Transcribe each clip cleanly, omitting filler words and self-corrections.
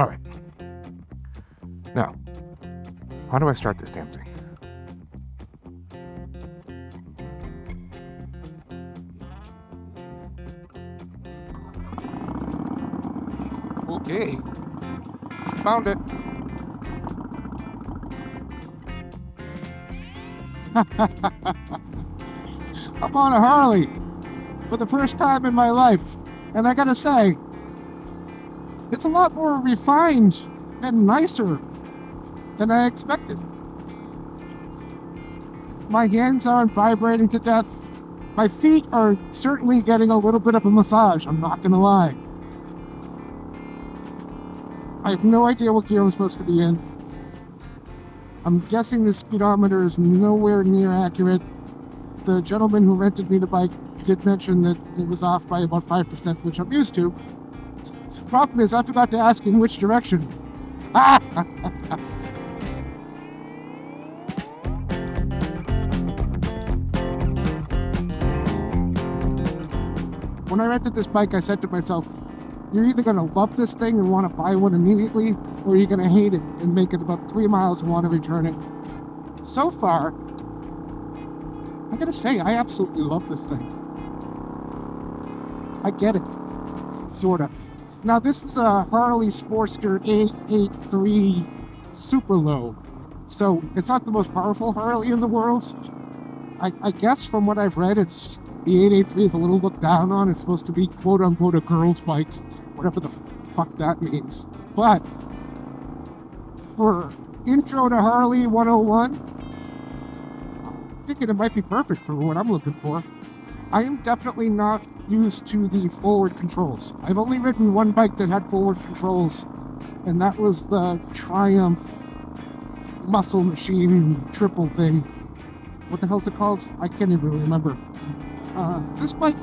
All right. Now, how do I start this damn thing? Okay. Found it. I'm on a Harley for the first time in my life, and I gotta say, it's a lot more refined and nicer than I expected. My hands aren't vibrating to death. My feet are certainly getting a little bit of a massage, I'm not gonna lie. I have no idea what gear I'm supposed to be in. I'm guessing the speedometer is nowhere near accurate. The gentleman who rented me the bike did mention that it was off by about 5%, which I'm used to. Problem is, I forgot to ask in which direction. When I rented this bike, I said to myself, you're either going to love this thing and want to buy one immediately, or you're going to hate it and make it about 3 miles and want to return it. So far, I gotta say, I absolutely love this thing. I get it. Sorta. Now, this is a Harley Sportster 883 Superlow. So, it's not the most powerful Harley in the world. I guess from what I've read, it's the 883 is a little looked down on. It's supposed to be quote-unquote a girl's bike. Whatever the fuck that means. But, for Intro to Harley 101, I'm thinking it might be perfect for what I'm looking for. I am definitely not used to the forward controls. I've only ridden one bike that had forward controls, and that was the Triumph muscle machine triple thing. What the hell's it called? I can't even remember. This bike,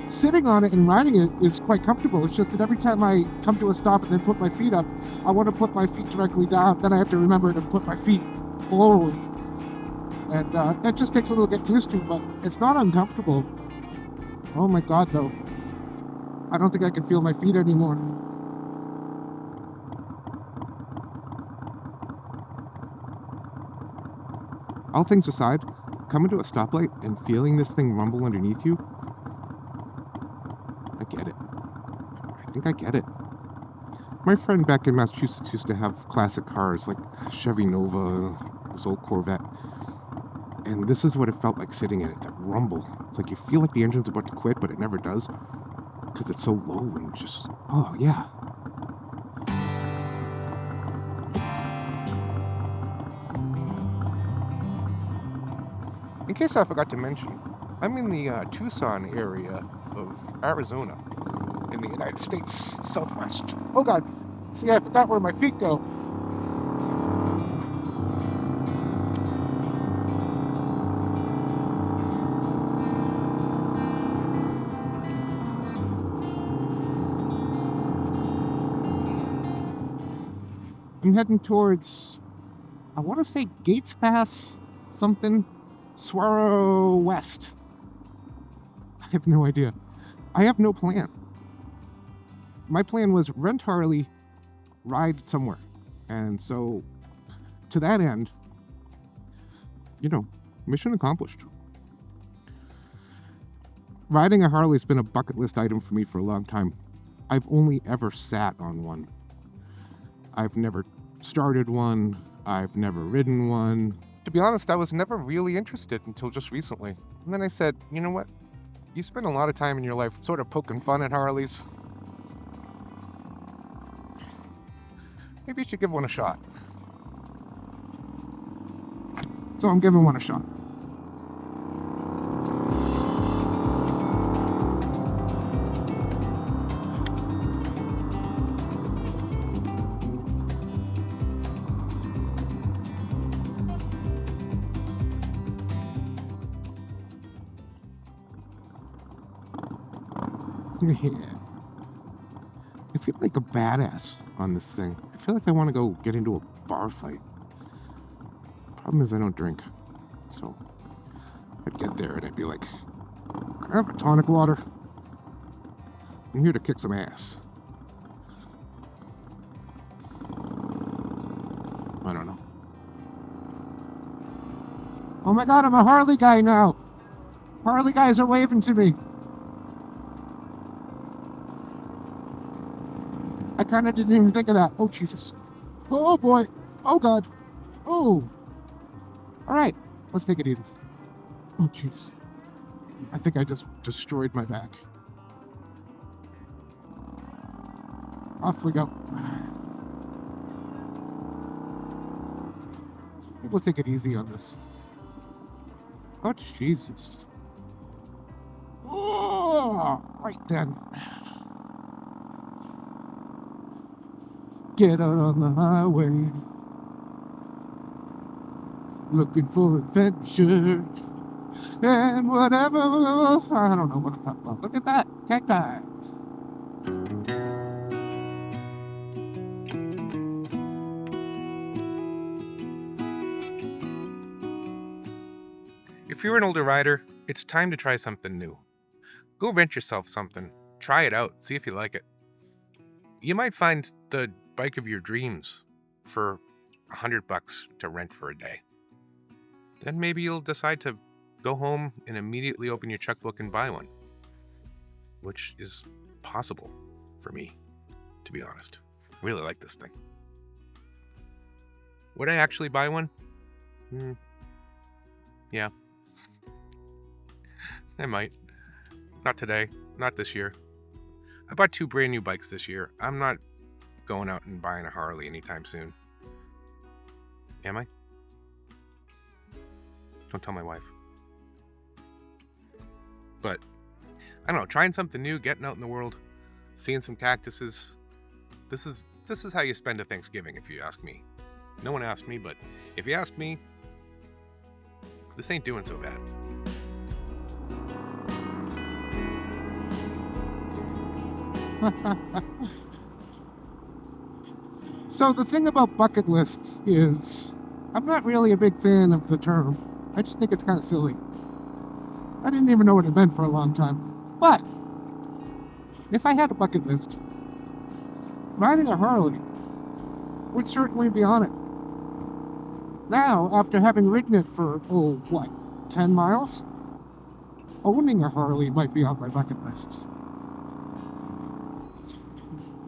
sitting on it and riding it is quite comfortable. It's just that every time I come to a stop and then put my feet up, I want to put my feet directly down. Then I have to remember to put my feet forward. And that just takes a little to get used to, but it's not uncomfortable. Oh my god, though. I don't think I can feel my feet anymore. All things aside, coming to a stoplight and feeling this thing rumble underneath you, I get it. I think I get it. My friend back in Massachusetts used to have classic cars like Chevy Nova, this old Corvette. And this is what it felt like sitting in it, that rumble. It's like you feel like the engine's about to quit, but it never does. Because it's so low and just, oh yeah. In case I forgot to mention, I'm in the Tucson area of Arizona, in the United States Southwest. Oh god, see, I forgot where my feet go. I'm heading towards, I want to say Gates Pass, something, Saguaro West. I have no idea. I have no plan. My plan was rent Harley, ride somewhere. And so, to that end, mission accomplished. Riding a Harley's been a bucket list item for me for a long time. I've only ever sat on one. I've never started one. I've never ridden one. To be honest, I was never really interested until just recently. And then I said, you know what? You spend a lot of time in your life sort of poking fun at Harleys. Maybe you should give one a shot. So I'm giving one a shot. Yeah. I feel like a badass on this thing. I feel like I want to go get into a bar fight. Problem is I don't drink. So I'd get there and I'd be like, can I have a tonic water? I'm here to kick some ass. I don't know. Oh my god, I'm a Harley guy now. Harley guys are waving to me. I kind of didn't even think of that. Oh, Jesus. Oh, boy. Oh, God. Oh. All right. Let's take it easy. Oh, jeez. I think I just destroyed my back. Off we go. We'll take it easy on this. Oh, Jesus. Oh, right then. Get out on the highway, looking for adventure, and whatever. I don't know what I'm talking about. Look at that, cacti. If you're an older rider, it's time to try something new. Go rent yourself something, try it out, see if you like it. You might find the bike of your dreams for $100 to rent for a day. Then maybe you'll decide to go home and immediately open your checkbook and buy one, which is possible for me, to be honest. I really like this thing. Would I actually buy one? Yeah. I might. Not today. Not this year. I bought 2 brand new bikes this year. I'm not going out and buying a Harley anytime soon. Am I? Don't tell my wife. But, I don't know, trying something new, getting out in the world, seeing some cactuses. This is how you spend a Thanksgiving, if you ask me. No one asked me, but if you ask me, this ain't doing so bad. So the thing about bucket lists is, I'm not really a big fan of the term. I just think it's kind of silly. I didn't even know what it meant for a long time. But, if I had a bucket list, riding a Harley would certainly be on it. Now, after having ridden it for, 10 miles? Owning a Harley might be on my bucket list.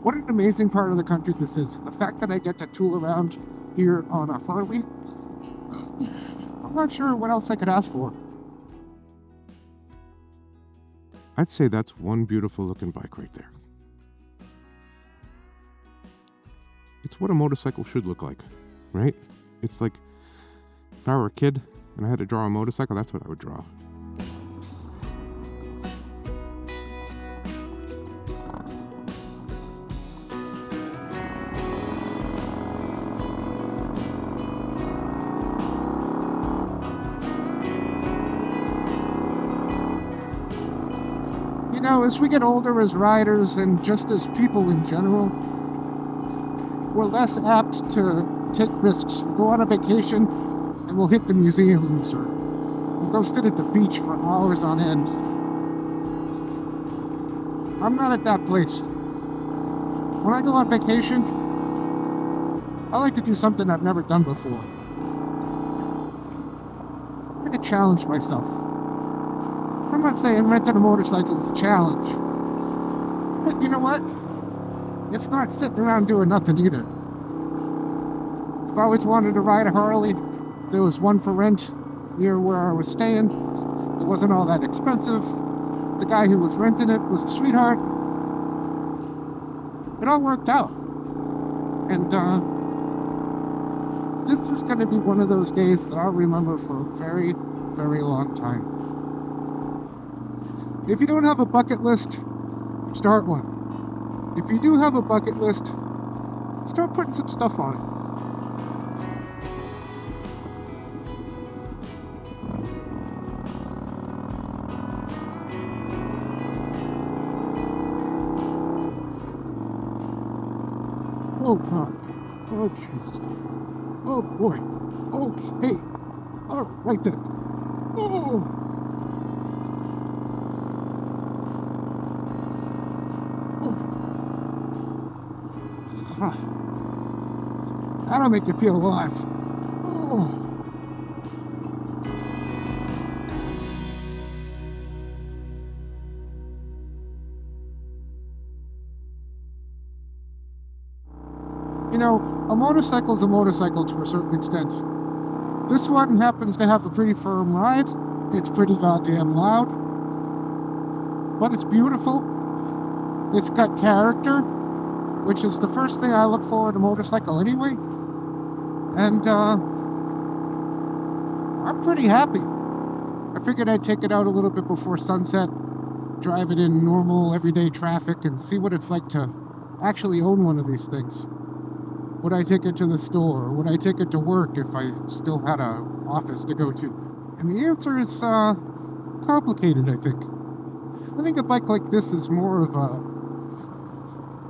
What an amazing part of the country this is. The fact that I get to tool around here on a Harley, I'm not sure what else I could ask for. I'd say that's one beautiful looking bike right there. It's what a motorcycle should look like, right? It's like, if I were a kid and I had to draw a motorcycle, that's what I would draw. You know, as we get older as riders and just as people in general, we're less apt to take risks. We'll go on a vacation and we'll hit the museums, or we'll go sit at the beach for hours on end. I'm not at that place. When I go on vacation, I like to do something I've never done before. I like to challenge myself. I'm not saying renting a motorcycle is a challenge, but you know what? It's not sitting around doing nothing either. I've always wanted to ride a Harley. There was one for rent near where I was staying. It wasn't all that expensive. The guy who was renting it was a sweetheart. It all worked out. And this is going to be one of those days that I'll remember for a very, very long time. If you don't have a bucket list, start one. If you do have a bucket list, start putting some stuff on it. Oh God. Oh Jesus. Oh boy. Okay. All right then. Oh. That'll make you feel alive. Oh. You know, a motorcycle's a motorcycle to a certain extent. This one happens to have a pretty firm ride. It's pretty goddamn loud. But it's beautiful. It's got character, which is the first thing I look for in a motorcycle anyway. And, I'm pretty happy. I figured I'd take it out a little bit before sunset, drive it in normal, everyday traffic, and see what it's like to actually own one of these things. Would I take it to the store? Would I take it to work if I still had an office to go to? And the answer is complicated, I think. I think a bike like this is more of a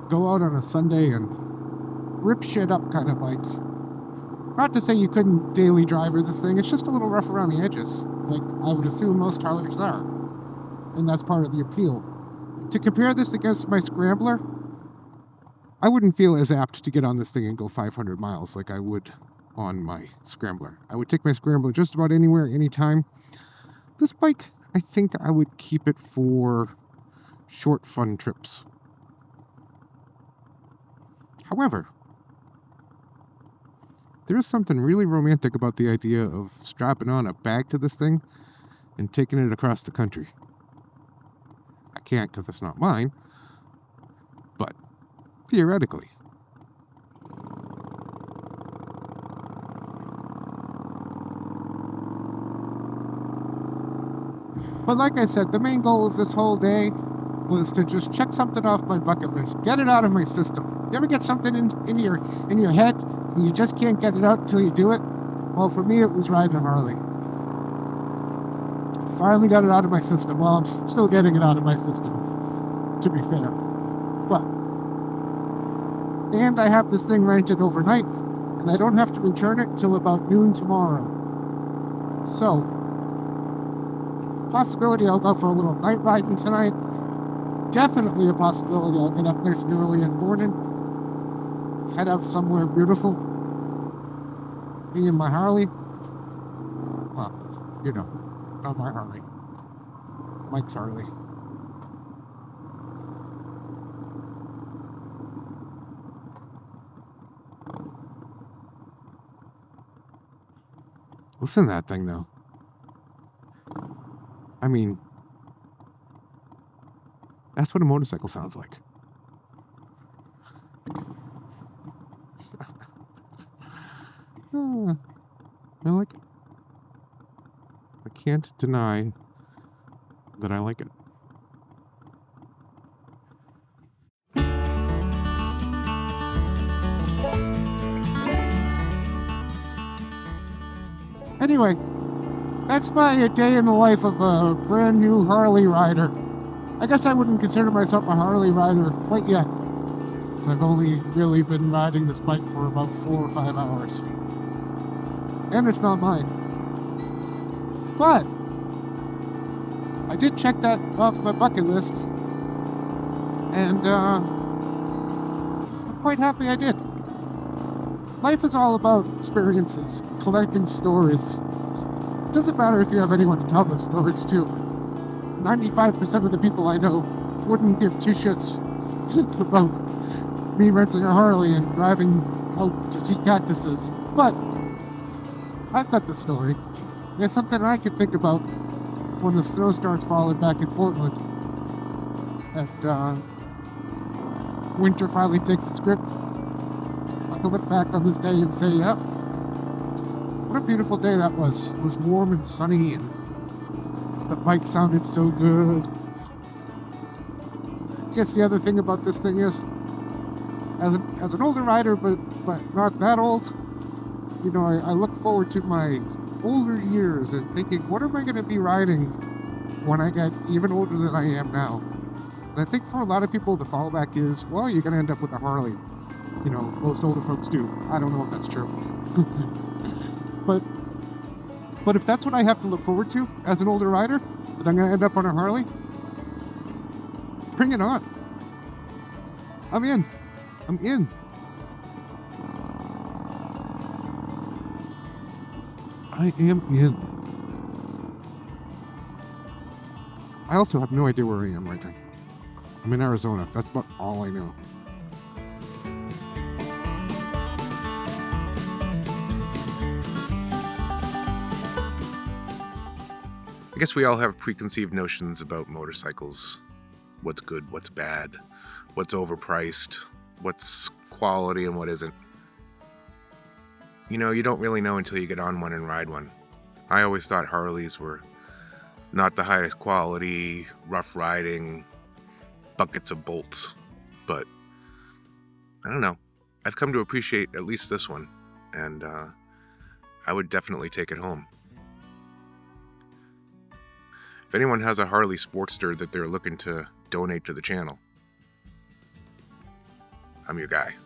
go out on a Sunday and rip shit up kind of bike. Not to say you couldn't daily driver this thing, it's just a little rough around the edges, like I would assume most Harleys are. And that's part of the appeal. To compare this against my Scrambler, I wouldn't feel as apt to get on this thing and go 500 miles like I would on my Scrambler. I would take my Scrambler just about anywhere, anytime. This bike, I think I would keep it for short, fun trips. However, there is something really romantic about the idea of strapping on a bag to this thing and taking it across the country. I can't because it's not mine, but theoretically. But like I said, the main goal of this whole day was to just check something off my bucket list. Get it out of my system. You ever get something in your head and you just can't get it out until you do it? Well, for me, it was riding a Harley. Finally got it out of my system. Well, I'm still getting it out of my system, to be fair. And I have this thing rented overnight, and I don't have to return it till about noon tomorrow. So, possibility I'll go for a little night riding tonight. Definitely a possibility I'll get up nice and early in the morning, head out somewhere beautiful, me and my Harley. Well, you know, not my Harley. Mike's Harley. Listen to that thing, though. I mean, that's what a motorcycle sounds like. I like it. I can't deny that I like it. Anyway, that's my day in the life of a brand new Harley rider. I guess I wouldn't consider myself a Harley rider quite yet, since I've only really been riding this bike for about 4 or 5 hours. And it's not mine. But I did check that off my bucket list, and I'm quite happy I did. Life is all about experiences, collecting stories. It doesn't matter if you have anyone to tell those stories to. 95% of the people I know wouldn't give two shits about me renting a Harley and driving out to see cactuses. But I've got the story. It's something I can think about when the snow starts falling back in Portland. And winter finally takes its grip. I can look back on this day and say, yeah, what a beautiful day that was. It was warm and sunny, and the bike sounded so good. I guess the other thing about this thing is, as an older rider, but not that old, you know, I look forward to my older years and thinking, what am I going to be riding when I get even older than I am now? And I think for a lot of people, the fallback is, well, you're going to end up with a Harley. You know, most older folks do. I don't know if that's true. But if that's what I have to look forward to as an older rider, that I'm going to end up on a Harley, bring it on. I'm in. I am in. I also have no idea where I am right now. I'm in Arizona. That's about all I know. I guess we all have preconceived notions about motorcycles. What's good, what's bad, what's overpriced, what's quality and what isn't. You know, you don't really know until you get on one and ride one. I always thought Harleys were not the highest quality, rough riding, buckets of bolts, but I don't know. I've come to appreciate at least this one, and I would definitely take it home. If anyone has a Harley Sportster that they're looking to donate to the channel, I'm your guy.